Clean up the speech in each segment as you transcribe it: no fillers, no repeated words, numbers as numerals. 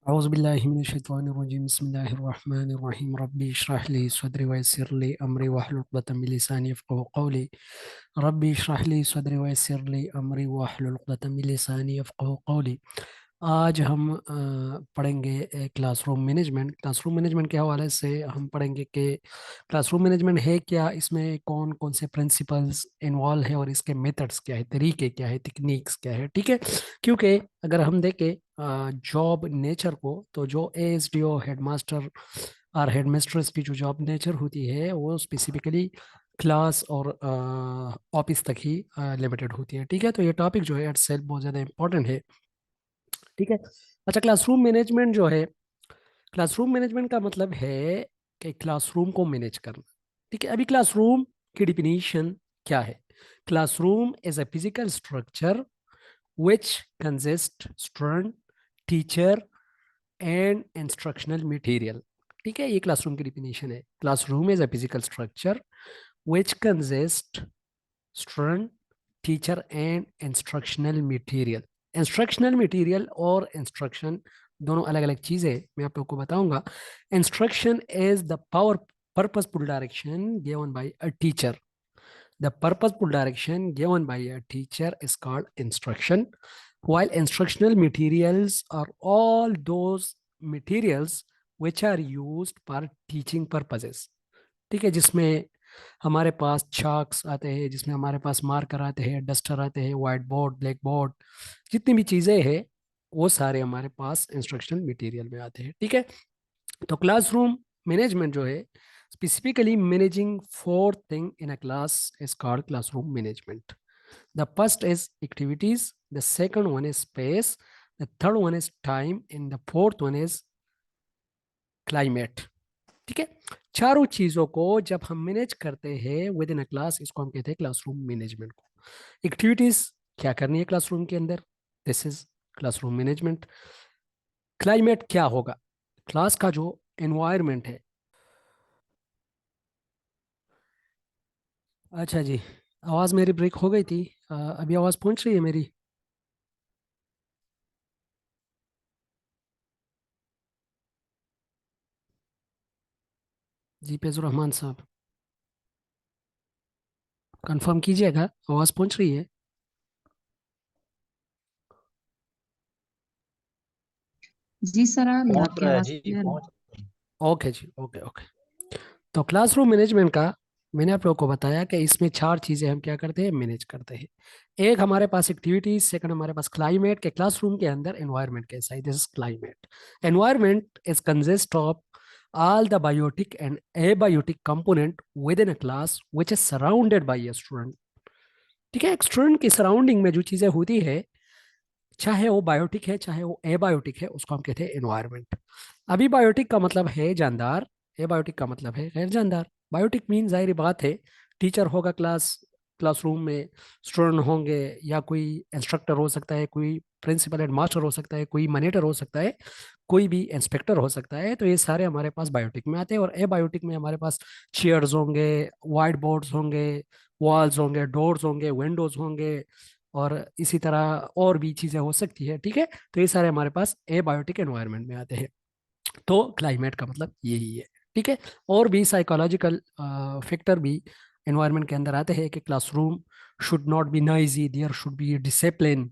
औज़ुबिल्लाहि बिस्मिल्लाहिर्रहमानिर्रहीम रब्बी इश्रह ली सदरी वयस्सिर ली अमरी वहलुल उक़दतम मिन लिसानी यफ़क़हू क़ौली रब्बी इश्रह ली सदरी वयस्सिर ली अमरी वहलुल उक़दतम मिन लिसानी यफ़क़हू क़ौली। आज हम पढ़ेंगे क्लासरूम मैनेजमेंट। क्लासरूम मैनेजमेंट के हवाले से हम पढ़ेंगे कि क्लासरूम मैनेजमेंट है क्या, इसमें कौन कौन से प्रिंसिपल्स इन्वॉल्व है और इसके मेथड्स क्या है, तरीके क्या है, टेक्निक्स क्या है। ठीक है, क्योंकि अगर हम देखें जॉब नेचर को, तो जो एएसडीओ हेडमास्टर और हेडमिस्ट्रेस की जो जॉब नेचर होती है वो स्पेसिफिकली क्लास और ऑफिस तक ही लिमिटेड होती है। ठीक है, तो ये टॉपिक जो है एट सेल्फ बहुत ज़्यादा इंपॉर्टेंट है। ठीक है, अच्छा, क्लासरूम मैनेजमेंट जो है, क्लासरूम मैनेजमेंट का मतलब है कि क्लासरूम को मैनेज करना। ठीक है, अभी क्लासरूम की डिफिनीशन क्या है? Classroom is a physical structure which consist student, teacher and instructional material। ठीक है, ये क्लासरूम की डिफिनेशन है। Classroom is a physical structure which consist student, teacher and instructional material। Instructional material और इंस्ट्रक्शन दोनों अलग अलग चीजें हैं, मैं आप लोग को बताऊंगा। Instruction is the power purposeful direction given by a teacher। The purposeful direction given by a teacher is called instruction, while instructional materials are all those materials which are used for teaching purposes। ठीक है, जिसमें हमारे पास चाक्स आते हैं, जिसमें हमारे पास marker आते हैं, डस्टर आते हैं, व्हाइट बोर्ड, ब्लैक बोर्ड, जितनी भी चीज़ें हैं वो सारे हमारे पास इंस्ट्रक्शनल मटेरियल में आते हैं। ठीक है, तो क्लासरूम मैनेजमेंट जो है, specifically managing four thing in a class is called classroom management। The first is activities, the second one is space, the third one is time, and the fourth one is climate। ठीक है, चारों चीजों को जब हम manage करते हैं with in a class, इसको हम कहते हैं क्लासरूम मैनेजमेंट को। एक्टिविटीज क्या करनी है क्लासरूम के अंदर, this is classroom management. Climate क्या होगा, क्लास का जो एनवायरनमेंट है। अच्छा जी, आवाज़ मेरी ब्रेक हो गई थी, अभी आवाज़ पहुंच रही है मेरी? जी पेज़ुर रहमान साहब, कंफर्म कीजिएगा आवाज़ पहुंच रही है। जी सर, आ रही है, पहुंच आपकी रहा है आवाज जी, क्लियर है। पहुंच। ओके जी, ओके ओके। तो क्लासरूम मैनेजमेंट का मैंने आप लोगों को बताया कि इसमें चार चीज़ें हम क्या करते हैं, मैनेज करते हैं। एक हमारे पास एक्टिविटीज, सेकंड हमारे पास क्लाइमेट, के क्लासरूम के अंदर एनवायरनमेंट कैसा है, this is climate. Environment is consist of all the biotic and abiotic component within a class which is surrounded by a student। ठीक है, एक स्टूडेंट की सराउंडिंग में जो चीजें होती है, चाहे वो बायोटिक है चाहे वो एबायोटिक है, उसको हम कहते हैं एनवायरनमेंट। अभी बायोटिक का मतलब है जानदार, एबायोटिक का मतलब है गैर जानदार। बायोटिक मीन जाहिर बात है, टीचर होगा क्लासरूम में, स्टूडेंट होंगे, या कोई इंस्ट्रक्टर हो सकता है, कोई प्रिंसिपल हेड मास्टर हो सकता है, कोई मॉनिटर हो सकता है, कोई भी इंस्पेक्टर हो सकता है। तो ये सारे हमारे पास बायोटिक में आते हैं। और एबायोटिक में हमारे पास चेयर्स होंगे, वाइट बोर्ड्स होंगे, वॉल्स होंगे, डोर्स होंगे, विंडोज होंगे, और इसी तरह और भी चीज़ें हो सकती है। ठीक है, तो ये सारे हमारे पास एबायोटिक एनवायरनमेंट में आते हैं। तो क्लाइमेट का मतलब यही है। ठीक है, और भी साइकोलॉजिकल फैक्टर भी एनवायरनमेंट के अंदर आते हैं कि classroom should not be noisy, there should be discipline.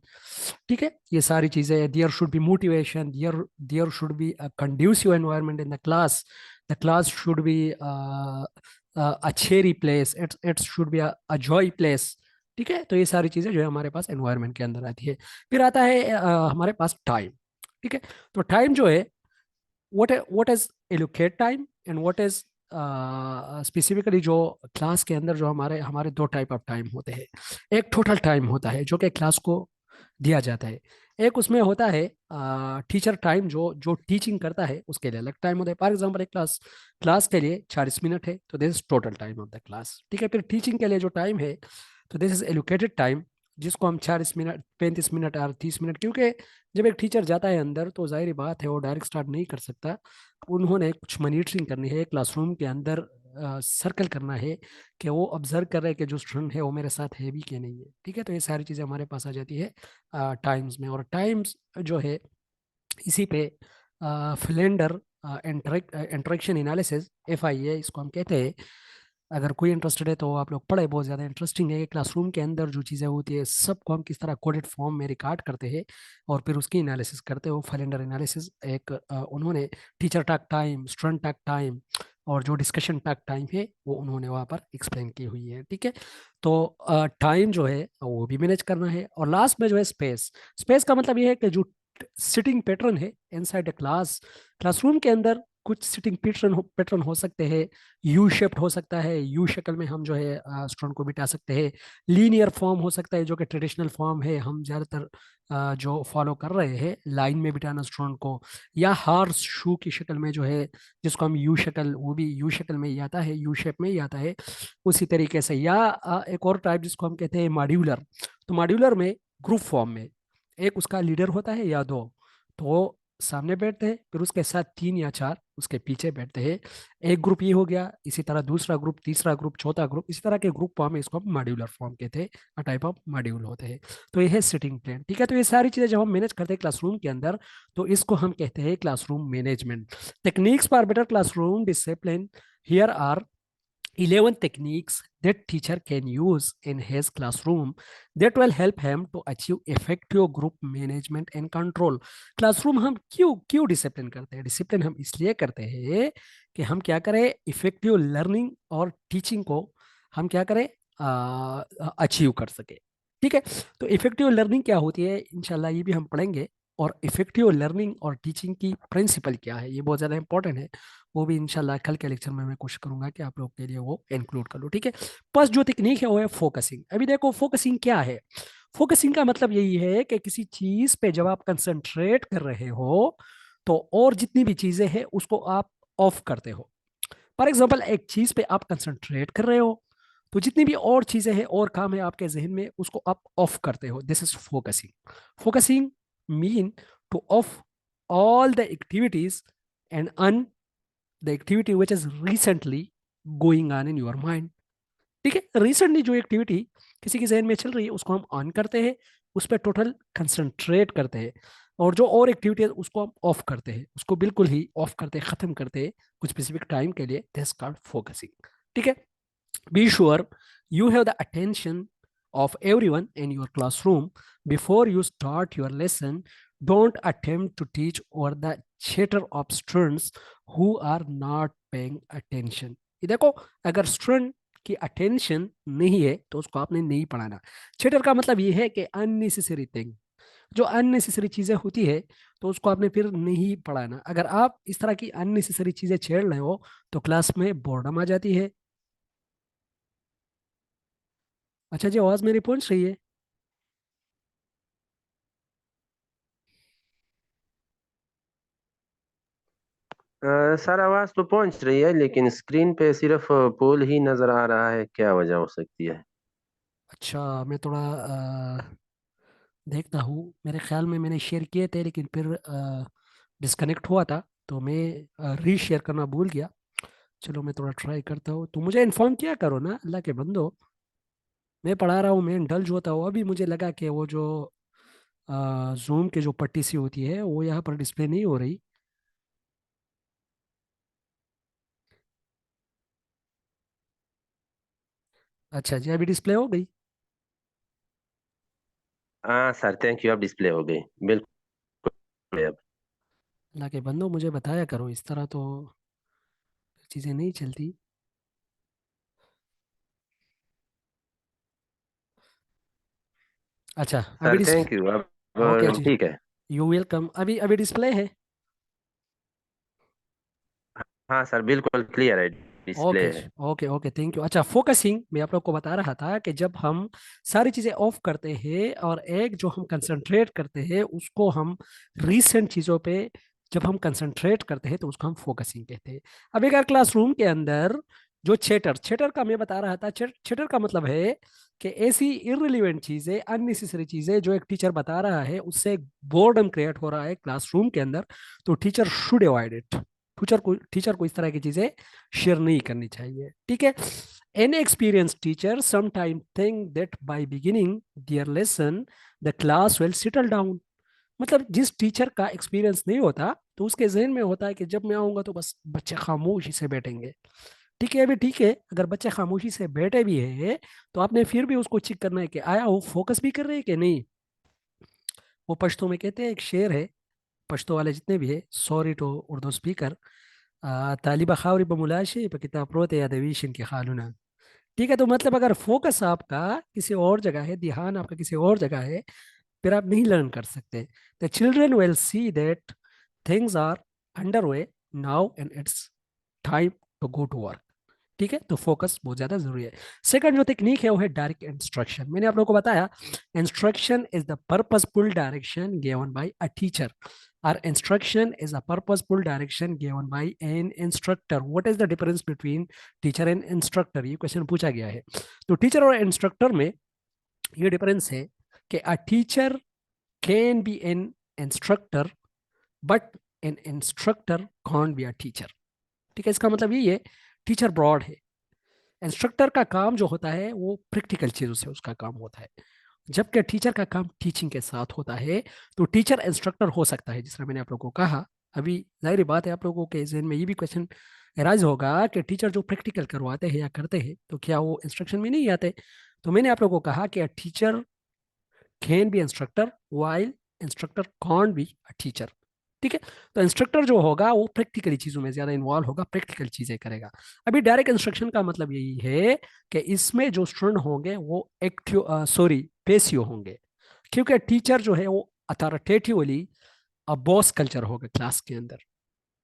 ठीक है, ये सारी चीज़ें, there should be motivation, there should be a conducive environment in the class should be a cheery place, it's should be a joy place. ठीक है, तो ये सारी चीज़ें जो है हमारे पास एनवायरनमेंट के अंदर आती है। फिर आता है हमारे पास टाइम। ठीक है, तो टाइम जो है, what is allocate time and what is specifically जो क्लास के अंदर जो हमारे हमारे दो टाइप ऑफ टाइम होते हैं। एक टोटल टाइम होता है जो कि क्लास को दिया जाता है। एक उसमें होता है टीचर टाइम, जो जो टीचिंग करता है उसके लिए अलग टाइम होता है। फॉर एग्जांपल, एक क्लास क्लास के लिए 40 मिनट है, तो this is total time of the class. ठीक है, फिर टीचिंग के लिए जो टाइम है, तो दिस इज एलोकेटेड टाइम, जिसको हम 40 मिनट, 35 मिनट और 30 मिनट, क्योंकि जब एक टीचर जाता है अंदर तो जाहिर बात है वो डायरेक्ट स्टार्ट नहीं कर सकता। उन्होंने कुछ मॉनिटरिंग करनी है क्लासरूम के अंदर, सर्कल करना है कि वो ऑब्जर्व कर रहे हैं कि जो स्टूडेंट है वो मेरे साथ है भी कि नहीं है। ठीक है, तो ये सारी चीज़ें हमारे पास आ जाती है टाइम्स में। और टाइम्स जो है, इसी पे फ्लेंडर इंटरेक्शन एनालिसिस, FIA इसको हम कहते हैं। अगर कोई इंटरेस्टेड है तो आप लोग पढ़े, बहुत ज़्यादा इंटरेस्टिंग है। क्लासरूम के अंदर जो चीज़ें होती है सबको हम किस तरह कोडेड फॉर्म में रिकॉर्ड करते हैं और फिर उसकी एनालिसिस करते हैं। वो फ्लेंडर एनालिसिस एक उन्होंने teacher talk time, student talk time और जो डिस्कशन टॉक टाइम है वो उन्होंने वहाँ पर एक्सप्लेन की हुई है। ठीक है, तो टाइम जो है वो भी मैनेज करना है। और लास्ट में जो है स्पेस, स्पेस का मतलब ये है कि जो सिटिंग पैटर्न है इनसाइड ए क्लास, क्लासरूम के अंदर कुछ सिटिंग पैटर्न हो सकते हैं। यू शेप्ड हो सकता है, यू शक्ल में हम जो है स्टूडेंट को बिठा सकते हैं। लीनियर फॉर्म हो सकता है जो कि ट्रेडिशनल फॉर्म है, हम ज़्यादातर जो फॉलो कर रहे हैं लाइन में बिठाना स्टूडेंट को। या हार्स शू की शक्ल में जो है, जिसको हम यू शक्ल, वो भी यू शक्ल में ही आता है, यू शेप में ही आता है उसी तरीके से। या एक और टाइप जिसको हम कहते हैं मॉड्यूलर, तो मॉड्यूलर में ग्रुप फॉर्म में एक उसका लीडर होता है या दो, तो वो सामने बैठते हैं, फिर उसके साथ तीन या चार उसके पीछे बैठते हैं। एक ग्रुप ये हो गया, इसी तरह दूसरा ग्रुप, तीसरा ग्रुप, चौथा ग्रुप, इसी तरह के ग्रुप फॉर्म है, इसको हम मॉड्यूलर फॉर्म कहते हैं, टाइप ऑफ मॉड्यूल होते हैं। तो ये है सिटिंग प्लान। ठीक है, तो ये सारी चीजें जब हम मैनेज करते हैं क्लासरूम के अंदर तो इसको हम कहते हैं classroom management. Techniques for better classroom discipline, here are 11 techniques that teacher can use in his classroom that will help him to achieve effective group management and control। Classroom हम क्यों क्यों डिसिप्लिन करते हैं? डिसिप्लिन हम इसलिए करते हैं कि हम क्या करें, इफेक्टिव लर्निंग और टीचिंग को हम क्या करें, अचीव कर सके। ठीक है, तो इफेक्टिव लर्निंग क्या होती है इंशाल्लाह ये भी हम पढ़ेंगे। और इफेक्टिव लर्निंग और टीचिंग की प्रिंसिपल क्या है, ये बहुत ज़्यादा इंपॉर्टेंट है। वो भी इंशाल्लाह कल के लेक्चर में मैं कोशिश करूंगा कि आप लोग के लिए वो इंक्लूड कर लूँ। ठीक है, फर्स्ट जो टेक्निक है वो है फोकसिंग। अभी देखो फोकसिंग क्या है। फोकसिंग का मतलब यही है कि किसी चीज पे जब आप कंसंट्रेट कर रहे हो तो और जितनी भी चीजें हैं उसको आप ऑफ करते हो। फॉर एग्जाम्पल, एक चीज पे आप कंसंट्रेट कर रहे हो तो जितनी भी और चीजें हैं और काम है आपके जहन में उसको आप ऑफ करते हो। This is focusing. Focusing mean to off all the activities and on the activity which is recently going on in your mind. ठीक है, रिसेंटली जो एक्टिविटी किसी के जहन में चल रही है उसको हम ऑन करते हैं, उस पर टोटल कंसंट्रेट करते हैं। और जो और एक्टिविटी है उसको हम ऑफ करते हैं, उसको बिल्कुल ही ऑफ करते हैं, खत्म करते हैं कुछ स्पेसिफिक टाइम के लिए। This called focusing. ठीक है, be sure you have the attention of everyone in your classroom before you start your lesson. Don't attempt to teach over the chatter of students who are not paying attention। ये देखो, अगर student की attention नहीं है तो उसको आपने नहीं पढ़ाना। चैटर का मतलब ये है कि अननेसेसरी थिंग, जो अननेसेसरी चीजें होती है तो उसको आपने फिर नहीं पढ़ाना। अगर आप इस तरह की अननेसेसरी चीजें छेड़ रहे हो तो क्लास में बोर्डम आ जाती है। अच्छा जी, आवाज मेरी पहुंच रही है? सर आवाज तो पहुंच रही है लेकिन स्क्रीन पे सिर्फ पोल ही नजर आ रहा है, क्या वजह हो सकती है? अच्छा, मैं थोड़ा देखता हूँ। मेरे ख्याल में मैंने शेयर किए थे लेकिन फिर डिस्कनेक्ट हुआ था तो मैं रीशेयर करना भूल गया। चलो मैं थोड़ा ट्राई करता हूँ, तो मुझे इन्फॉर्म किया करो ना, अल्लाह के बंदो। मैं पढ़ा रहा हूँ, मैं इंडल्ज होता हूँ। अभी मुझे लगा कि वो जो जूम के जो पट्टी सी होती है वो यहाँ पर डिस्प्ले नहीं हो रही। अच्छा जी, अभी डिस्प्ले हो गई। हाँ सर, थैंक यू, अब डिस्प्ले हो गई बिल्कुल। अब अल्लाह के बंदो मुझे बताया करो, इस तरह तो चीज़ें नहीं चलती। अच्छा, अभी सर थैंक यू, अब ओके जी, ठीक है। You welcome. अभी अभी डिस्प्ले है? हाँ सर, बिल्कुल क्लियर है, डिस्प्ले ओके है। Okay okay, thank you. अच्छा, फोकसिंग मैं आप लोग को बता रहा था कि जब हम सारी चीज़ें ऑफ करते हैं और एक जो हम कंसंट्रेट करते हैं उसको हम रीसेंट चीज़ों पे जब हम कंसंट्रेट करते हैं तो उसको हम फोकसिंग कहते हैं। अब एक क्लासरूम के अंदर जो चैटर चैटर का मैं बता रहा था, चैटर का मतलब है कि ऐसी इररिलेवेंट चीज़ें, अननेसेसरी चीज़ें जो एक टीचर बता रहा है उससे बोर्डम क्रिएट हो रहा है क्लासरूम के अंदर, तो teacher should avoid it. Teacher को इस तरह की चीज़ें शेयर नहीं करनी चाहिए। ठीक है, an experience teacher sometime think that bye beginning there lesson the class will settle down. मतलब जिस टीचर का एक्सपीरियंस नहीं होता तो उसके जहन में होता है कि जब मैं आऊँगा तो बस बच्चे खामोशी से बैठेंगे। ठीक है, अभी ठीक है, अगर बच्चे खामोशी से बैठे भी है तो आपने फिर भी उसको चेक करना है कि आया वो फोकस भी कर रहे हैं कि नहीं। वो पश्तो में कहते हैं, एक शेर है, पश्तो वाले जितने भी है, सॉरी टू उर्दू स्पीकर, तालिबा खावरी बमुलाशे पे किताब प्रोते या दवीशन की खालूना। ठीक है, तो मतलब अगर फोकस आपका किसी और जगह है, ध्यान आपका किसी और जगह है, फिर आप नहीं लर्न कर सकते। The children will see that things are under way now and it's time to go to work. ठीक है, तो फोकस बहुत ज्यादा जरूरी है। सेकंड जो टेक्निक है वो है डायरेक्ट इंस्ट्रक्शन। मैंने आप लोगों को बताया, instruction is the purposeful direction given by a teacher, और instruction is a purposeful direction given by an instructor. What is the difference between teacher and instructor, ये क्वेश्चन पूछा गया है। तो टीचर और इंस्ट्रक्टर में ये डिफरेंस है कि a teacher can be N instructor but N instructor can't be a teacher. ठीक है, इसका मतलब यही है, टीचर ब्रॉड है, इंस्ट्रक्टर का काम जो होता है वो प्रैक्टिकल चीज़ों से उसका काम होता है, जबकि टीचर का काम टीचिंग के साथ होता है। तो टीचर इंस्ट्रक्टर हो सकता है, जिस तरह मैंने आप लोगों को कहा। अभी जाहिर बात है आप लोगों के जहन में ये भी क्वेश्चन एराइज होगा कि टीचर जो प्रैक्टिकल करवाते हैं या करते हैं तो क्या वो इंस्ट्रक्शन में नहीं आते। तो मैंने आप लोगों को कहा कि teacher can be instructor while instructor can't be a teacher. ठीक है, तो इंस्ट्रक्टर जो होगा वो प्रैक्टिकली चीजों में ज्यादा इन्वॉल्व होगा, प्रैक्टिकल चीजें करेगा। अभी डायरेक्ट इंस्ट्रक्शन का मतलब यही है कि इसमें जो स्टूडेंट होंगे वो एक्टिव सॉरी पेसिव होंगे, क्योंकि टीचर जो है वो अथॉरिटेटिवली बॉस कल्चर होगा क्लास के अंदर।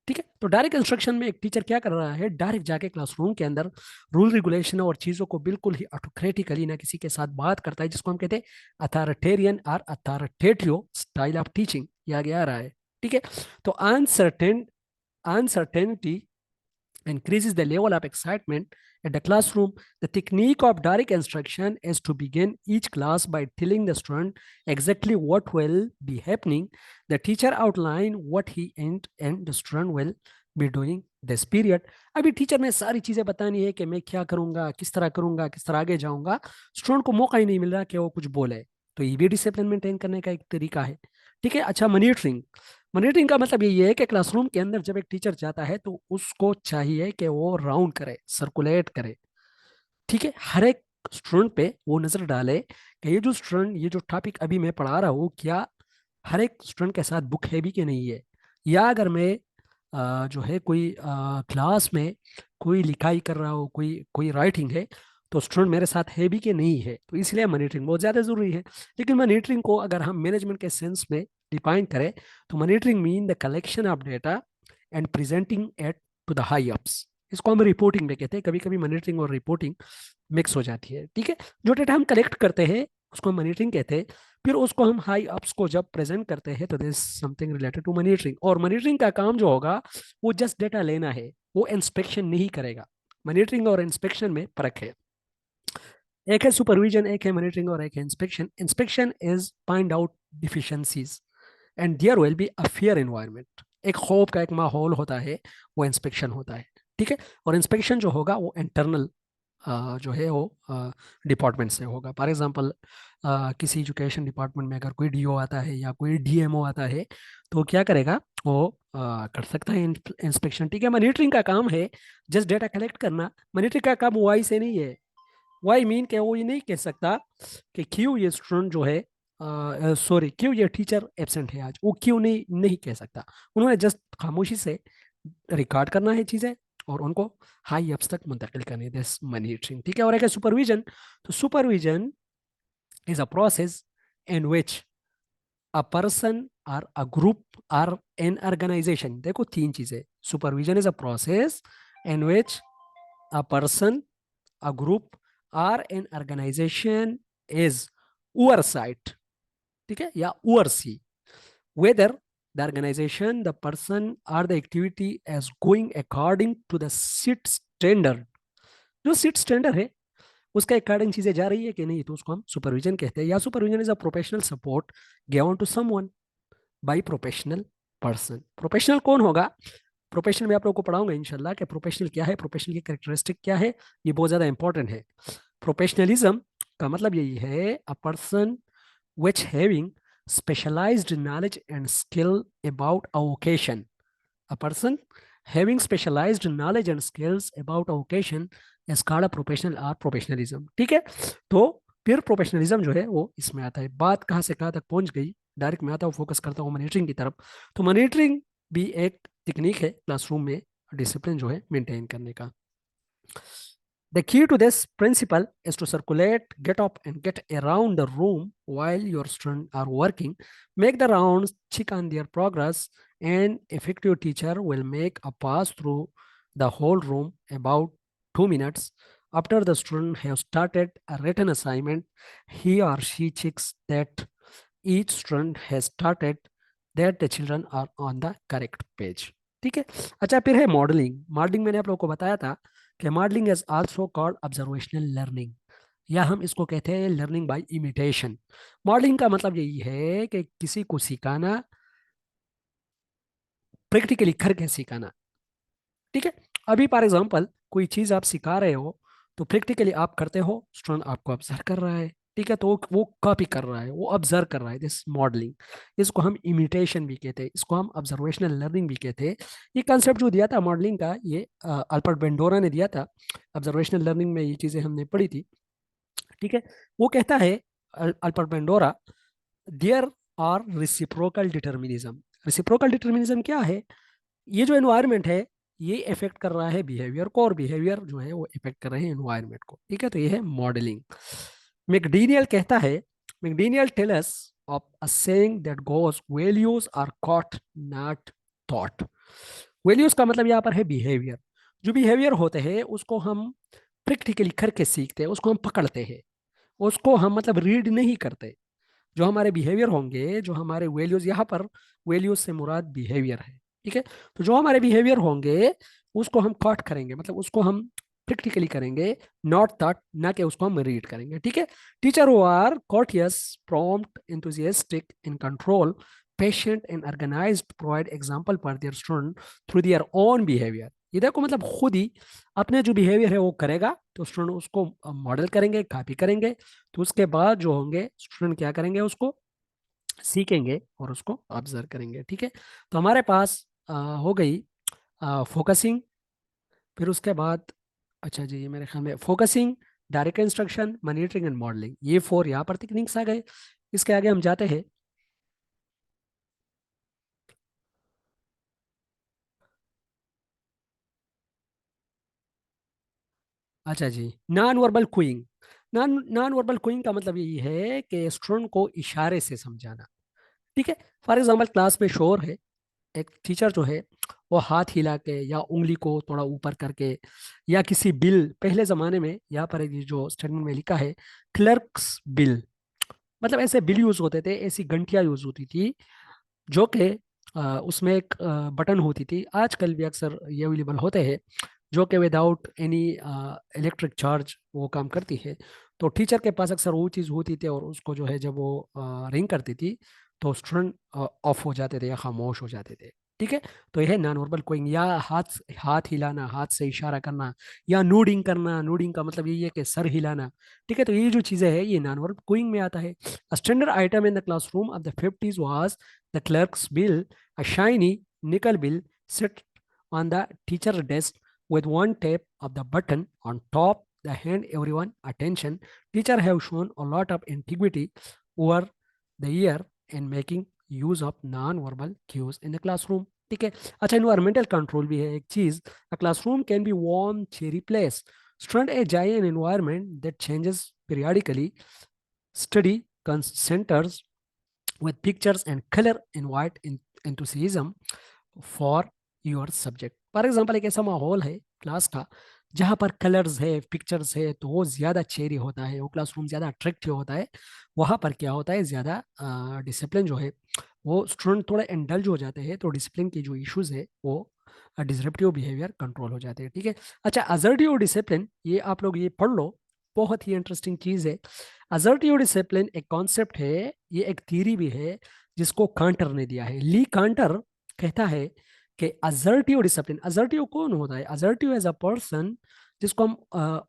ठीक है, तो डायरेक्ट इंस्ट्रक्शन में एक टीचर क्या कर रहा है, डायरेक्ट जाके क्लासरूम के अंदर रूल रेगुलेशन और चीजों को बिल्कुल ही ऑटोक्रेटिकली ना किसी के साथ बात करता है, जिसको हम कहते हैं अथॉरिटेरियन और अथॉरिटेटिव स्टाइल ऑफ टीचिंग, ये आगे आ रहा है। ठीक है, तो uncertainty increases the level of excitement at the classroom. The technique of direct instruction is to begin each class by telling the student exactly what will be happening. The teacher outline what he and the student will be doing this period. अभी teacher ने सारी चीजें बतानी है कि मैं क्या करूंगा, किस तरह करूंगा, किस तरह आगे जाऊंगा, स्टूडेंट को मौका ही नहीं मिल रहा कि वो कुछ बोले। तो ये भी डिसिप्लिन मेंटेन करने का एक तरीका है। ठीक है, अच्छा, मॉनिटरिंग। मॉनिटरिंग का मतलब ये है कि क्लासरूम के अंदर जब एक टीचर जाता है तो उसको चाहिए कि वो राउंड करे, सर्कुलेट करे। ठीक है, हर एक स्टूडेंट पे वो नजर डाले कि ये जो स्टूडेंट, ये जो टॉपिक अभी मैं पढ़ा रहा हूँ, क्या हर एक स्टूडेंट के साथ बुक है भी कि नहीं है, या अगर मैं जो है कोई क्लास में कोई लिखाई कर रहा हूँ, कोई कोई राइटिंग है, तो स्टूडेंट मेरे साथ है भी कि नहीं है। तो इसलिए मॉनिटरिंग बहुत ज़्यादा ज़रूरी है। लेकिन मॉनिटरिंग को अगर हम मैनेजमेंट के सेंस में डिफाइन करें तो monitoring mean the collection of data and presenting at to the high ups. इसको हम रिपोर्टिंग में कहते हैं, कभी कभी मॉनिटरिंग और रिपोर्टिंग मिक्स हो जाती है। ठीक है, जो डेटा हम कलेक्ट करते हैं उसको हम मॉनिटरिंग कहते हैं, फिर उसको हम हाई अप्स को जब प्रेजेंट करते हैं तो this something related to monitoring. और मॉनिटरिंग का काम जो होगा वो जस्ट डेटा लेना है, वो इंस्पेक्शन नहीं करेगा। मॉनिटरिंग और इंस्पेक्शन में फर्क है, एक है सुपरविजन, एक है मॉनिटरिंग और एक है inspection. Inspection is find out deficiencies and there will be a fair environment. एक खौफ का एक माहौल होता है, वो इंस्पेक्शन होता है। ठीक है, और इंस्पेक्शन जो होगा वो इंटरनल जो है वो डिपार्टमेंट से होगा। फॉर एग्जांपल किसी एजुकेशन डिपार्टमेंट में अगर कोई डीओ आता है या कोई डीएमओ आता है तो क्या करेगा, वो कर सकता है इंस्पेक्शन। ठीक है, मॉनिटरिंग का काम है जस्ट डेटा कलेक्ट करना। मॉनिटरिंग का काम वाई से नहीं है। वाई मीन क्या, वो ये नहीं कह सकता कि क्यों ये स्टूडेंट जो है सॉरी क्यों ये टीचर एब्सेंट है आज, वो क्यों नहीं नहीं कह सकता। उन्होंने जस्ट खामोशी से रिकॉर्ड करना है चीजें और उनको हाई अप्स तक मुंतकिल करनी है, दिस मॉनिटरिंग। ठीक है, और एक है सुपरविजन। तो supervision is a process in which a person और अ ग्रुप और एन ऑर्गेनाइजेशन। देखो तीन चीजें, supervision is a process in which a person, a group or an organization is oversight, ठीक है, या oversee whether the organization, the person or the activity is going according to the set standard। जो set standard है उसका according चीजें जा रही है कि नहीं, तो उसको हम सुपरविजन कहते हैं। या supervision is a professional support given to someone by professional person. Professional कौन होगा, प्रोफेशनल में आप लोगों को पढ़ाऊंगा इंशाल्लाह कि प्रोफेशनल क्या है, प्रोफेशनल की कैरेक्टरिस्टिक क्या है, ये बहुत ज्यादा इंपॉर्टेंट है। प्रोफेशनलिज्म का मतलब यही है a person which having specialized knowledge and skill about a vocation। A person having specialized knowledge and skills about a vocation is called a professional or professionalism. ठीक है, तो फिर प्रोफेशनलिज्म जो है वो इसमें आता है। बात कहाँ से कहाँ तक पहुंच गई, डायरेक्ट मैं आता हूँ, फोकस करता हूँ मॉनिटरिंग की तरफ। तो मॉनिटरिंग भी एक टेक्निक है क्लासरूम में डिसिप्लिन जो है मेंटेन करने का। The key to this principle is to circulate, get up and get around the room while your students are working. Make the rounds, check on their progress, and effective teacher will make a pass through the whole room about 2 minutes. After the student has started a written assignment, he or she checks that each student has started, that the children are on the correct page. ठीक है। अच्छा, फिर है modelling. Modelling मैंने आप लोगों को बताया था कि modelling is also called observational learning, या हम इसको कहते हैं लर्निंग बाय इमिटेशन। मॉडलिंग का मतलब यही है कि किसी को सिखाना, प्रैक्टिकली करके सिखाना। ठीक है, अभी फॉर एग्जांपल कोई चीज आप सिखा रहे हो तो प्रैक्टिकली आप करते हो, स्टूडेंट आपको ऑब्जर्व कर रहा है। ठीक है, तो वो कॉपी कर रहा है, वो ऑब्जर्व कर रहा है, दिस मॉडलिंग। इसको हम इमिटेशन भी कहते हैं, इसको हम ऑब्जर्वेशनल लर्निंग भी कहते हैं। ये कंसेप्ट जो दिया था मॉडलिंग का, ये अल्बर्ट बेंडोरा ने दिया था। ऑब्जर्वेशनल लर्निंग में ये चीजें हमने पढ़ी थी। ठीक है, वो कहता है Albert Bandura, there are reciprocal determinism. Reciprocal determinism क्या है? ये जो एनवायरनमेंट है ये इफेक्ट कर रहा है बिहेवियर को, और बिहेवियर जो है वो इफेक्ट कर रहे हैं एनवायरनमेंट को। ठीक है, तो ये है मॉडलिंग। मैकडीनियल कहता है, McDaniel tell us of a saying that goes, values are caught not thought. Values का मतलब यहाँ पर है बिहेवियर। जो बिहेवियर होते हैं उसको हम प्रैक्टिकली करके सीखते हैं, उसको हम पकड़ते हैं, उसको हम मतलब रीड नहीं करते। जो हमारे बिहेवियर होंगे, जो हमारे वैल्यूज, यहाँ पर वैल्यूज से मुराद बिहेवियर है। ठीक है, तो जो हमारे बिहेवियर होंगे उसको हम कॉट करेंगे, मतलब उसको हम प्रैक्टिकली करेंगे, नॉट थॉट, ना कि उसको हम रीड करेंगे। ठीक है, teacher who are courteous, prompt, enthusiastic, in control, patient and organised provide example for their student through their own behaviour. ये देखो, मतलब खुद ही अपने जो बिहेवियर है वो करेगा तो स्टूडेंट उसको मॉडल करेंगे, कॉपी करेंगे। तो उसके बाद जो होंगे स्टूडेंट क्या करेंगे, उसको सीखेंगे और उसको ऑब्जर्व करेंगे। ठीक है, तो हमारे पास हो गई फोकसिंग। फिर उसके बाद, अच्छा जी, ये मेरे ख्याल में focusing, direct instruction, monitoring and modelling, ये 4 यहाँ पर टेक्निक्स आ गए। इसके आगे हम जाते हैं। अच्छा जी, non verbal cueing. Non verbal cueing का मतलब यही है कि स्टूडेंट को इशारे से समझाना। ठीक है, फॉर एग्जाम्पल क्लास में शोर है, एक टीचर जो है वो हाथ हिला के या उंगली को थोड़ा ऊपर करके, या किसी बिल, पहले जमाने में यहाँ पर ये जो स्टेटमेंट में लिखा है क्लर्क्स बिल, मतलब ऐसे बिल यूज होते थे, ऐसी घंटियां यूज होती थी जो कि उसमें एक बटन होती थी, आजकल भी अक्सर ये अवेलेबल होते हैं, जो कि विदाउट एनी इलेक्ट्रिक चार्ज वो काम करती है। तो टीचर के पास अक्सर वो चीज़ होती थी, और उसको जो है जब वो रिंग करती थी तो स्टूडेंट ऑफ हो जाते थे या खामोश हो जाते थे। ठीक है, तो यह है नॉन वर्बल कोइंग, या हाथ हाथ हिलाना, हाथ से इशारा करना, या नूडिंग करना। नूडिंग का मतलब यही है कि सर हिलाना। ठीक है, तो ये जो चीज़ें हैं ये नॉन वर्बल कोइंग में आता है। A standard item in the classroom of the 50s was the clerk's bill, a shiny nickel bill set on the teacher's desk with one tap of the button on top. The hand everyone attention. Teacher have shown a lot of integrity over the year in making use of non-verbal cues in the classroom. ठीक है, अच्छा, environmental control भी है एक चीज। A classroom can be warm, cheery place. Student enjoy an environment that changes periodically. Study centers with pictures and color invite enthusiasm for your subject. For example एक ऐसा माहौल है क्लास का जहाँ पर कलर्स है, पिक्चर्स है, तो वो ज्यादा चेरी होता है, वो क्लासरूम ज्यादा अट्रैक्टिव होता है। वहाँ पर क्या होता है, ज्यादा डिसिप्लिन जो है वो स्टूडेंट थोड़ा इंडल्ज हो जाते हैं, तो डिसिप्लिन की जो इश्यूज है वो डिसरप्टिव बिहेवियर कंट्रोल हो जाते हैं। ठीक है, अच्छा, असर्टिव डिसिप्लिन, ये आप लोग ये पढ़ लो, बहुत ही इंटरेस्टिंग चीज है। असर्टिव डिसिप्लिन एक कॉन्सेप्ट है, ये एक थ्योरी भी है जिसको कांटर ने दिया है। ली कांटर कहता है कि असर्टिव डिसिप्लिन, असर्टिव कौन होता है? असर्टिव एज अ पर्सन, जिसको हम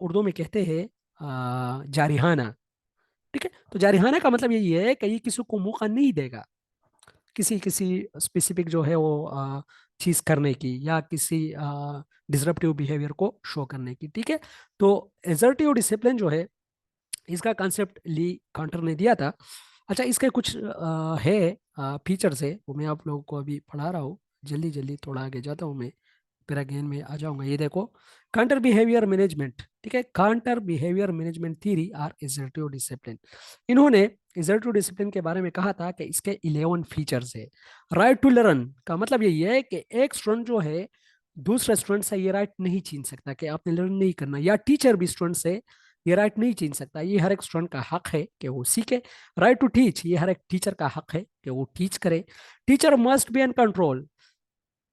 उर्दू में कहते हैं जारिहाना। ठीक है, तो जारिहाना का मतलब यही है कि ये किसी को मौका नहीं देगा, किसी किसी स्पेसिफिक जो है वो चीज़ करने की या किसी डिसरप्टिव बिहेवियर को शो करने की। ठीक है, तो एसर्टिव डिसिप्लिन जो है इसका कॉन्सेप्ट ली कांटर ने दिया था। अच्छा, इसके कुछ है फीचर्स है, वो मैं आप लोगों को अभी पढ़ा रहा हूँ। जल्दी जल्दी थोड़ा आगे जाता हूँ मैं, फिर अगेन में आ जाऊंगा। ये देखो, काउंटर बिहेवियर मैनेजमेंट। ठीक है, counter behaviour management theory are assertive discipline. इन्होंने एसर्टिव डिसिप्लिन के बारे में कहा था कि इसके 11 फीचर्स है। राइट टू लर्न का मतलब यही है कि एक स्टूडेंट जो है दूसरे स्टूडेंट से ये राइट नहीं छीन सकता कि आपने लर्न नहीं करना, या टीचर भी स्टूडेंट से ये राइट नहीं छीन सकता। ये हर एक स्टूडेंट का हक है कि वो सीखे। राइट टू टीच, ये हर एक टीचर का हक है कि वो टीच करे। Teacher must be in control.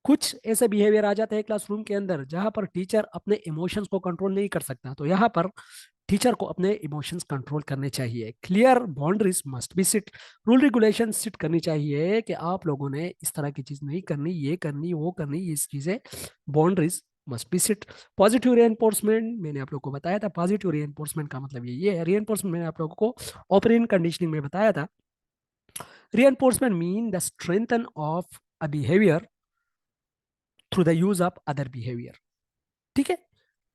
कुछ ऐसे बिहेवियर आ जाते हैं क्लासरूम के अंदर जहां पर टीचर अपने इमोशंस को कंट्रोल नहीं कर सकता, तो यहाँ पर टीचर को अपने इमोशंस कंट्रोल करने चाहिए। Clear boundaries must be set, rule regulation set करनी चाहिए कि आप लोगों ने इस तरह की चीज नहीं करनी, ये करनी, वो करनी, ये चीजें, boundaries must be set. Positive reinforcement मैंने आप लोगों को बताया था। पॉजिटिव रीएनफोर्समेंट का मतलब ये है, रीएनफोर्समेंट मैंने आप लोगों को ऑपरेंट कंडीशनिंग में बताया था। Reinforcement mean the strengthen of a behaviour through the use of other behaviour. ठीक है,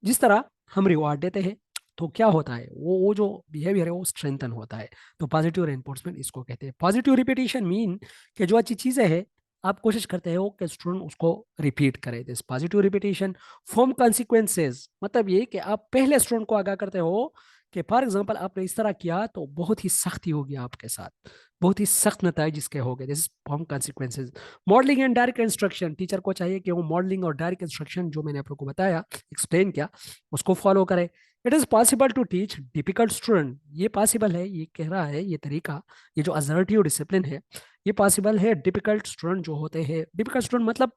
जिस तरह हम रिवॉर्ड देते हैं तो क्या होता है, वो जो बिहेवियर है वो स्ट्रेंथन होता है। तो पॉजिटिव रेनफोर्समेंट इसको कहते हैं। पॉजिटिव रिपीटेशन मीन कि जो अच्छी चीजें हैं आप कोशिश करते हो कि स्टूडेंट उसको रिपीट करे। This positive repetition form consequences, मतलब ये कि आप पहले स्टूडेंट को आगाह करते हो कि फॉर एग्जांपल आपने इस तरह किया तो बहुत ही सख्ती होगी आपके साथ, बहुत ही सख्त नतीजे इसके हो गए। This form consequences. Modelling and direct instruction, teacher को चाहिए कि वो मॉडलिंग और डायरेक्ट इंस्ट्रक्शन जो मैंने आप लोगों को बताया, एक्सप्लेन किया, उसको फॉलो करे। It is possible to teach difficult student, ये पॉसिबल है, ये कह रहा है ये तरीका, ये जो असर्टिव डिसिप्लिन है ये पॉसिबल है डिफिकल्ट स्टूडेंट जो होते हैं। डिफिकल्ट स्टूडेंट मतलब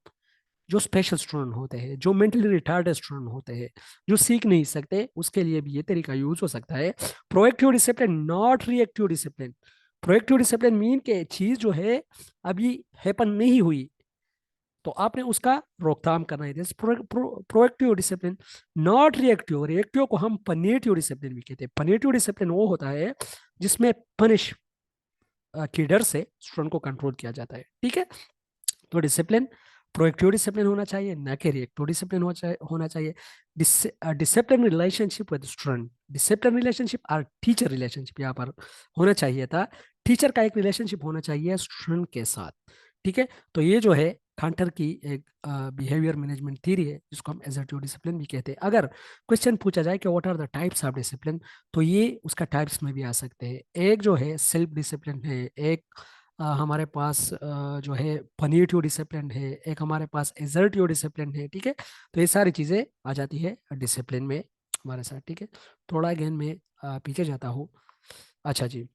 जो स्पेशल स्टूडेंट होते हैं, जो मेंटली रिटार्ड स्टूडेंट होते हैं, जो सीख नहीं सकते, उसके लिए भी ये तरीका यूज हो सकता है। Proactive discipline not reactive discipline. Proactive discipline mean के चीज जो है अभी हैपन नहीं हुई तो आपने उसका रोकथाम करना है। Proactive discipline not reactive. Reactive को हम पनेटिव डिसिप्लिन भी कहते हैं। पनेटिव डिसिप्लिन वो होता है जिसमें पनिश की डर से स्टूडेंट को कंट्रोल किया जाता है। ठीक है, तो डिसिप्लिन प्रोएक्टिव डिसिप्लिन होना चाहिए, ना कि रिएक्टिव डिसिप्लिन होना चाहिए। Discipline relationship with student, discipline relationship और टीचर रिलेशनशिप यहाँ पर होना चाहिए था। टीचर का एक रिलेशनशिप होना चाहिए स्टूडेंट के साथ। ठीक है, तो ये जो है कांटर की एक बिहेवियर मैनेजमेंट थ्योरी है जिसको हम एसर्टिव डिसिप्लिन भी कहते हैं। अगर क्वेश्चन पूछा जाए कि what are the types of discipline, तो ये उसका टाइप्स में भी आ सकते हैं। एक जो है सेल्फ डिसिप्लिन है, एक हमारे पास जो है पनिटिव डिसिप्लिन है, एक हमारे पास एसर्टिव डिसिप्लिन है। ठीक है, तो ये सारी चीज़ें आ जाती है डिसिप्लिन में हमारे साथ। ठीक है, थोड़ा अगेन मैं पीछे जाता हूँ। अच्छा जी,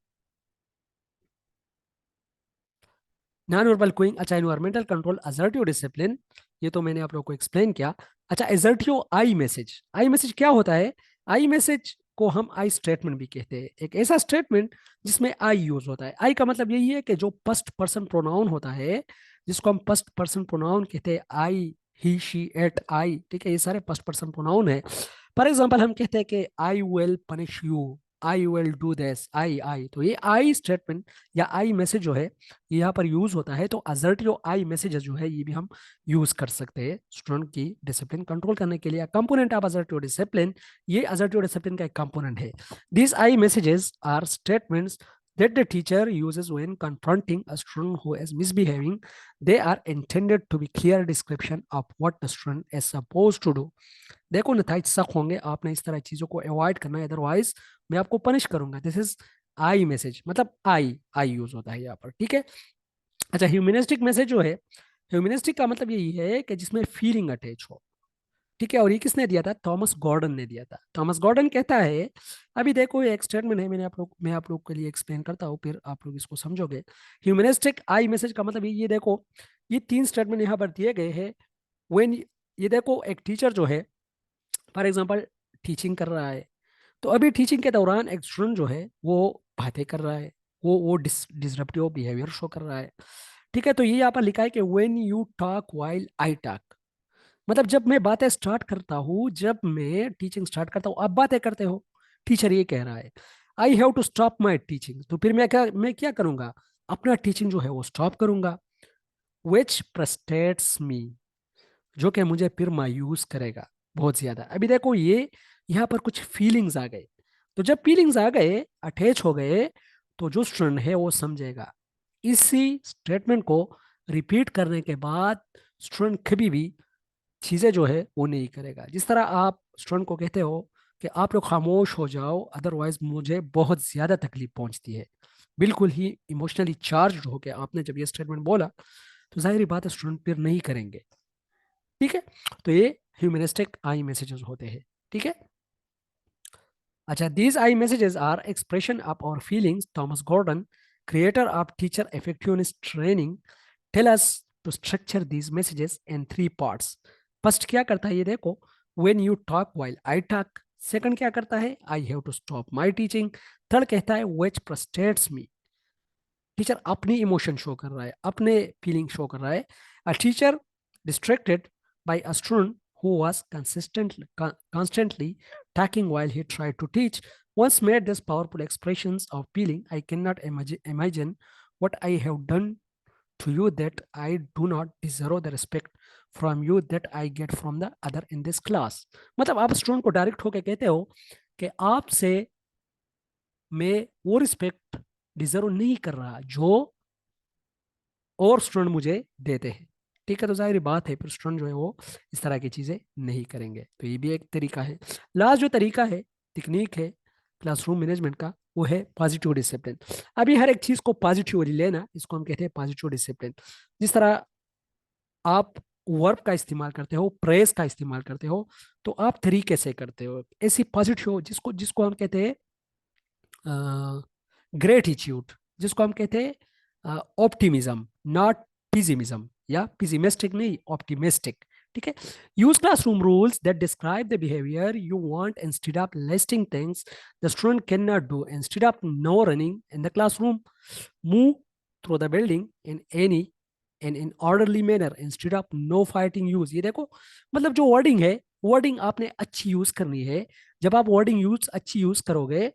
नॉन वर्बल क्यूइंग। अच्छा, एनवायरमेंटल कंट्रोल, असर्टिव डिसिप्लिन, ये तो मैंने आप लोगों को एक्सप्लेन किया। अच्छा, assertive I message. I message क्या होता है? आई मैसेज को हम आई स्टेटमेंट भी कहते हैं। एक ऐसा स्टेटमेंट जिसमें आई यूज होता है। आई का मतलब यही है कि जो फर्स्ट पर्सन प्रोनाउन होता है, जिसको हम फर्स्ट पर्सन प्रोनाउन कहते हैं, आई, ही, शी, एट, आई। ठीक है, ये सारे फर्स्ट पर्सन प्रोनाउन है। फॉर एग्जाम्पल हम कहते हैं कि I will punish you, I will do this, I. तो ये आई स्टेटमेंट या आई मैसेज जो है ये यहाँ पर यूज होता है। तो असर्टिव आई मैसेज जो है ये भी हम यूज कर सकते हैं स्टूडेंट की डिसिप्लिन कंट्रोल करने के लिए। कंपोनेंट ऑफ असर्टिव डिसिप्लिन, ये असर्टिव डिसिप्लिन का एक कंपोनेंट है। This I messages are statements that the teacher uses when confronting a student who is misbehaving. They are intended to be clear description of what the student is supposed to do. देखो, नतीजे सख्त होंगे, आपने इस तरह चीजों को avoid करना है, अदरवाइज मैं आपको पनिश करूंगा। दिस इज आई मैसेज, मतलब आई यूज होता है यहाँ पर। ठीक है, अच्छा, ह्यूमनिस्टिक मैसेज जो है, ह्यूमनिस्टिक का मतलब यही है कि जिसमें फीलिंग अटैच हो। ठीक है, और ये किसने दिया था? थॉमस गॉर्डन ने दिया था। थॉमस गॉर्डन कहता है, अभी देखो ये एक स्टेटमेंट है, मैं आप लोग के लिए एक्सप्लेन करता हूँ, फिर आप लोग इसको समझोगे। ह्यूमनिस्टिक आई मैसेज का मतलब ये देखो, ये 3 स्टेटमेंट यहाँ पर दिए गए हैं। व्हेन, ये देखो, एक टीचर जो है फॉर एग्जाम्पल टीचिंग कर रहा है, तो अभी टीचिंग के दौरान एक स्टूडेंट जो है वो बातें कर रहा है, वो डिसरप्टिव बिहेवियर शो कर रहा है। ठीक है, तो ये यहाँ पर लिखा है कि when you talk while I talk, मतलब जब मैं बातें स्टार्ट करता हूँ, जब मैं टीचिंग स्टार्ट करता हूँ, आप बातें करते हो। टीचर ये कह रहा है I have to stop my teaching, तो फिर मैं क्या करूंगा? अपना टीचिंग जो है वो स्टॉप करूंगा। विच फ्रस्ट्रेट्स मी, जो कि मुझे फिर मायूस करेगा बहुत ज्यादा। अभी देखो ये यहाँ पर कुछ फीलिंग्स आ गए, तो जब फीलिंग्स आ गए, अटैच हो गए, तो जो स्टूडेंट है वो समझेगा। इसी स्टेटमेंट को रिपीट करने के बाद स्टूडेंट कभी भी चीजें जो है वो नहीं करेगा। जिस तरह आप स्टूडेंट को कहते हो कि आप लोग खामोश हो जाओ अदरवाइज मुझे बहुत ज्यादा तकलीफ पहुंचती है, बिल्कुल ही इमोशनली चार्ज होकर आपने जब ये स्टेटमेंट बोला, तो जाहिर बात है स्टूडेंट फिर नहीं करेंगे। ठीक है, तो ये ह्यूमनिस्टिक आई मैसेजेस होते हैं। ठीक है, अच्छा, these I messages are expression of our feelings. Thomas Gordon, creator of teacher effectiveness training, tell us to structure these messages in 3 parts. First क्या करता है ये देखो, when you talk while I talk. Second क्या करता है, I have to stop my teaching. Third कहता है which frustrates me. टीचर अपनी इमोशन शो कर रहा है, अपने फीलिंग शो कर रहा है। A teacher distracted by a student who was constantly talking while he tried to teach once made this powerful expressions of feeling. I cannot imagine what I have done to you that I do not deserve the respect from you that I get from the other in this class. मतलब आप student को direct होकर कहते हो कि आपसे मैं वो रिस्पेक्ट डिजर्व नहीं कर रहा जो और स्टूडेंट मुझे देते हैं। ठीक है, तो जाहिर बात है फिर स्टूडेंट जो है वो इस तरह की चीजें नहीं करेंगे। तो ये भी एक तरीका है। लास्ट जो तरीका है, टेक्निक है क्लासरूम मैनेजमेंट का, वो है पॉजिटिव डिसिप्लिन। अभी हर एक चीज को पॉजिटिवली लेना, इसको हम कहते हैं पॉजिटिव डिसिप्लिन। जिस तरह आप वर्ब का इस्तेमाल करते हो, प्रेस का इस्तेमाल करते हो, तो आप तरीके से करते हो ऐसी पॉजिटिव, जिसको जिसको हम कहते हैं ग्रेटिट्यूड, जिसको हम कहते हैं ऑप्टिमिज्म, नॉट पिजिमिज्म, या पिजिमिस्टिक नहीं, ऑप्टिमिस्टिक। ठीक है, use classroom rules that describe the behaviour you want instead of listing things the student can not do. Instead of no running in the classroom, move through the building in any and in orderly manner instead of no fighting use. ये देखो, मतलब जो wording है, wording आपने अच्छी use करनी है। जब आप वर्डिंग यूज अच्छी यूज करोगे,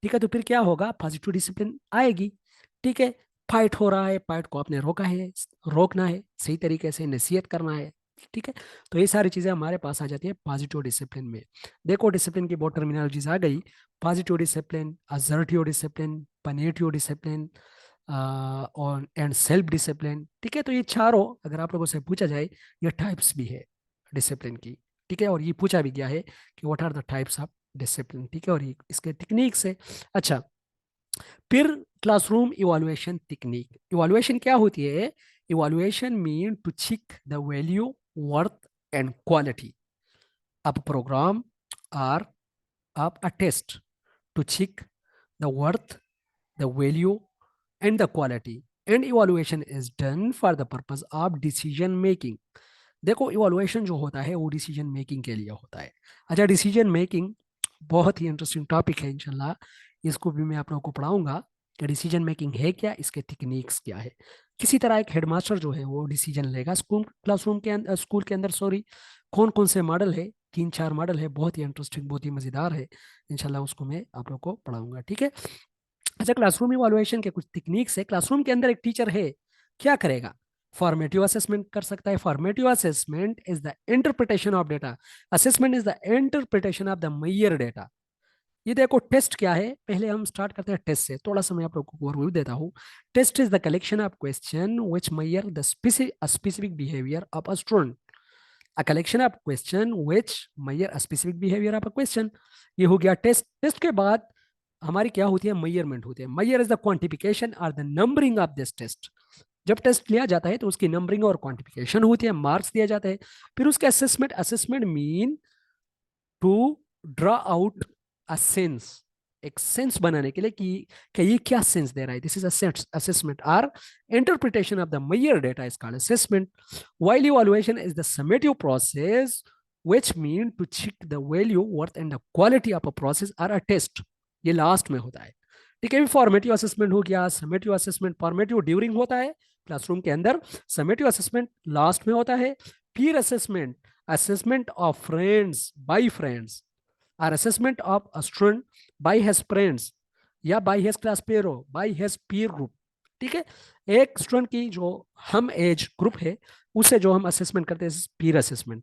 ठीक है, तो फिर क्या होगा, पॉजिटिव डिसिप्लिन आएगी। ठीक है, फाइट हो रहा है, फाइट को आपने रोका है, रोकना है, सही तरीके से नसीहत करना है। ठीक है, तो ये सारी चीजें हमारे पास आ जाती है पॉजिटिव डिसिप्लिन में। देखो डिसिप्लिन की बहुत टर्मिनोलॉजीज आ गई, positive discipline, assertive discipline, punitive discipline और एंड सेल्फ डिसिप्लिन। ठीक है, तो ये चारों अगर आप लोगों से पूछा जाए, ये टाइप्स भी है डिसिप्लिन की। ठीक है, और ये पूछा भी गया है कि what are the types of discipline. ठीक है, और ये इसके टेक्निक से। अच्छा, फिर क्लासरूम इवैल्यूएशन टेक्निक। इवैल्यूएशन क्या होती है, evaluation mean to check the value, worth and quality of programme और of a test, to check the worth, the value and the quality, and evaluation is done for the purpose of decision making. देखो evaluation जो होता है वो decision making के लिए होता है। अच्छा, डिसीजन मेकिंग बहुत ही इंटरेस्टिंग टॉपिक है, इंशाल्लाह इसको भी मैं आप लोगों को पढ़ाऊंगा कि डिसीजन मेकिंग है क्या, इसके टेक्निक्स क्या है। किसी तरह एक हेडमास्टर जो है वो डिसीजन लेगा स्कूल क्लासरूम के अंदर, स्कूल के अंदर सॉरी, कौन कौन से मॉडल है, 3-4 मॉडल है, बहुत ही इंटरेस्टिंग, बहुत ही मजेदार है। इंशाल्लाह उसको मैं आप लोग को पढ़ाऊंगा। ठीक है, अच्छा, क्लासरूम इवैल्यूएशन के कुछ टेक्निक्स है। क्लासरूम के अंदर एक टीचर है, क्या करेगा, फॉर्मेटिव असेसमेंट कर सकता है। Formative assessment is the interpretation of data, assessment is the interpretation of the measure data. ये देखो टेस्ट क्या है, पहले हम स्टार्ट करते हैं टेस्ट से, थोड़ा सा मैं आप लोगों को ओवरव्यू देता हूँ। Test is the collection of question which measure the specific behaviour of a student. A collection of question which measure a specific behaviour of a question, ये हो गया टेस्ट। टेस्ट के बाद हमारी क्या होती है, मेजरमेंट होती है। मेजर इज द क्वांटिफिकेशन और the numbering of this test. जब टेस्ट लिया जाता है तो उसकी नंबरिंग और क्वांटिफिकेशन होती है, मार्क्स दिया जाता है। फिर उसके assessment, assessment mean to draw out a sense, एक सेंस बनाने के लिए कि ये क्या सेंस दे रहा है, दिस इज असेसमेंट। और interpretation of the measure data is called assessment. While evaluation is the summative process which mean to check the value, worth and the quality of a process or a test, ये last में होता है। ठीक है, formative assessment हो गया, summative assessment, formative during होता है क्लासरूम के अंदर, समेटिव असेसमेंट लास्ट में होता है। Peer assessment, assessment of friends by friends, और assessment of a student by his friends या by his class peer, by his peer group. ठीक है। एक स्टूडेंट की जो हम एज ग्रुप है उससे जो हम असेसमेंट करते हैं peer assessment.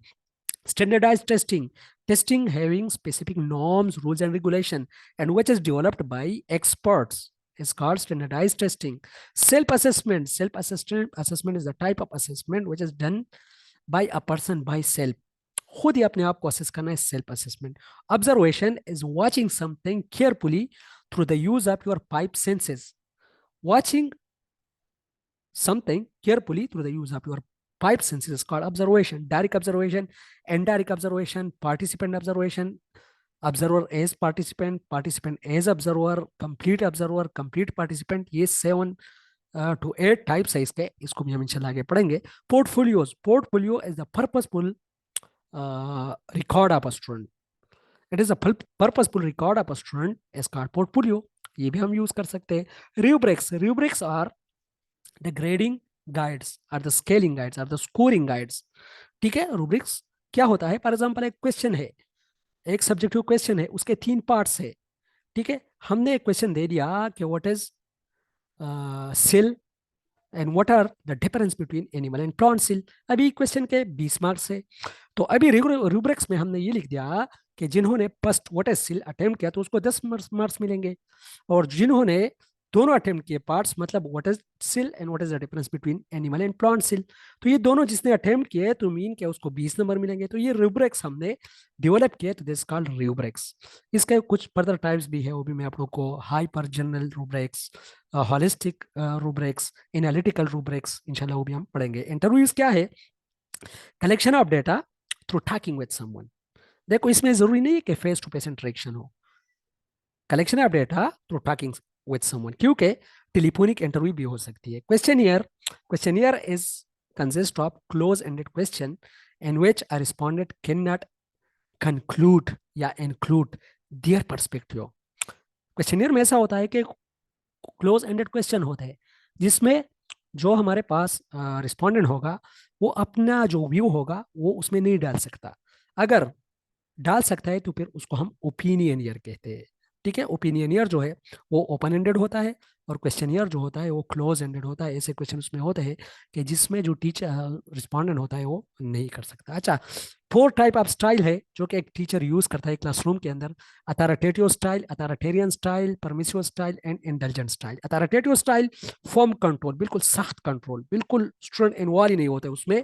Standardized testing, testing having specific norms, rules, and regulation, and which is developed by experts, is called standardized testing. Self-assessment, self-assessment is the type of assessment which is done by a person by self. खुद ही अपने आप को assess करना है, self assessment. Observation is watching something carefully through the use of your five senses. Watching something carefully through the use of your five senses is called observation. Direct observation, indirect observation, participant observation, observer as participant, participant as observer, complete participant. ये 7 to 8 types है इसके, इसको भी हम इंशाल्लाह आगे पढ़ेंगे. Portfolios, portfolio is the purposeful record of a student. It is a purposeful record of a student is called portfolio. ये भी हम यूज कर सकते हैं. rubrics, rubrics are the grading guides or the scaling guides or the scoring guides. ठीक है. rubrics क्या होता है? फॉर एग्जांपल एक क्वेश्चन है, एक सब्जेक्टिव क्वेश्चन है, उसके 3 पार्ट्स है. ठीक है. हमने एक क्वेश्चन दे दिया कि what is cell and what are the difference between animal and plant cell. अभी क्वेश्चन के 20 मार्क्स है. तो अभी रूब्रिक्स में हमने ये लिख दिया कि जिन्होंने first what is cell attempt किया तो उसको 10 मार्क्स मिलेंगे, और जिन्होंने दोनों अटेम्प्ट किए पार्ट्स, मतलब what is cell and what is the difference between animal and plant cell, तो ये दोनों जिसने अटेम्प्ट किए तो मीन के उसको 20 नंबर मिलेंगे. तो ये रूब्रिक्स हमने डेवलप किए, तो दिस कॉल्ड रूब्रिक्स. इसके कुछ फर्दर टाइप्स भी है, वो भी मैं आप लोग को, hyper general rubrics, holistic rubrics, analytical rubrics, इंशाल्लाह वो भी हम पढ़ेंगे. इंटरव्यूज क्या है? Collection of data through talking with someone. देखो इसमें जरूरी नहीं है कि फेस टू फेस इंटरेक्शन हो. Collection of data through talking with someone, क्योंकि टेलीफोनिक इंटरव्यू भी हो सकती है. Questionnaire is consist of close ended question in which a respondent can not conclude या इंक्लूड देयर पर्सपेक्टिव. क्वेश्चनियर में ऐसा होता है कि क्लोज एंडेड क्वेश्चन होते हैं जिसमें जो हमारे पास रिस्पोंडेंट होगा वो अपना जो व्यू होगा वो उसमें नहीं डाल सकता. अगर डाल सकता है तो फिर उसको हम ओपिनियनियर कहते हैं. ठीक है. ओपिनियनियर जो है वो ओपन एंडेड होता है, और क्वेश्चनियर जो होता है वो क्लोज एंडेड होता है. ऐसे क्वेश्चन उसमें होते हैं कि जिसमें जो टीचर रिस्पोंडेंट होता है वो नहीं कर सकता. अच्छा, 4 टाइप ऑफ स्टाइल है जो कि एक टीचर यूज करता है क्लासरूम के अंदर. Authoritative style, authoritarian style, permissive style and intelligent style. Authoritative style form control, बिल्कुल सख्त कंट्रोल, बिल्कुल स्टूडेंट इन्वॉल्व ही नहीं होते उसमें,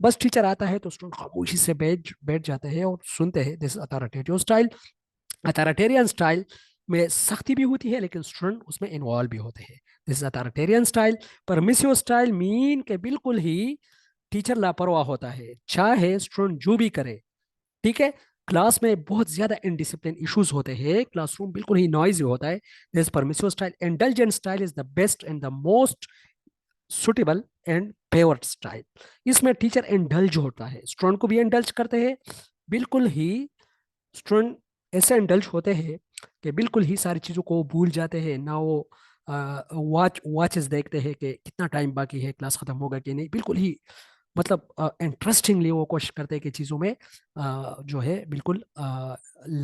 बस टीचर आता है तो स्टूडेंट खामोशी से बैठ जाते हैं और सुनते हैं. This authoritative style. Authoritarian style में सख्ती भी होती है लेकिन स्टूडेंट उसमें इन्वॉल्व भी होते हैं. This is authoritarian style. Permissive style mean के बिल्कुल ही टीचर लापरवाह होता है, चाहे स्टूडेंट जो भी करे. ठीक है. क्लास में बहुत ज्यादा इनडिसिप्लिन इश्यूज होते हैं, क्लासरूम बिल्कुल ही नॉइजी होता है. This permissive style. Intelligent style is the best and the most suitable and favourite style. इसमें टीचर इंडल्ज होता है, स्टूडेंट को भी इंडल्ज करते हैं. बिल्कुल ही स्टूडेंट ऐसे इंडल्ज होते हैं कि बिल्कुल ही सारी चीज़ों को भूल जाते हैं ना. वो वॉचेस देखते हैं कि कितना टाइम बाकी है, क्लास खत्म होगा कि नहीं. बिल्कुल ही मतलब इंटरेस्टिंगली वो कोशिश करते हैं कि चीज़ों में जो है बिल्कुल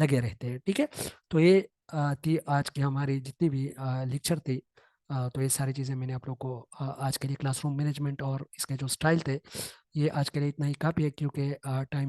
लगे रहते हैं. ठीक है. तो ये थी आज की हमारी जितनी भी लेक्चर थी. तो ये सारी चीज़ें मैंने आप लोग को आज के लिए क्लासरूम मैनेजमेंट और इसके जो स्टाइल थे, ये आज के लिए इतना ही काफ़ी है, क्योंकि टाइम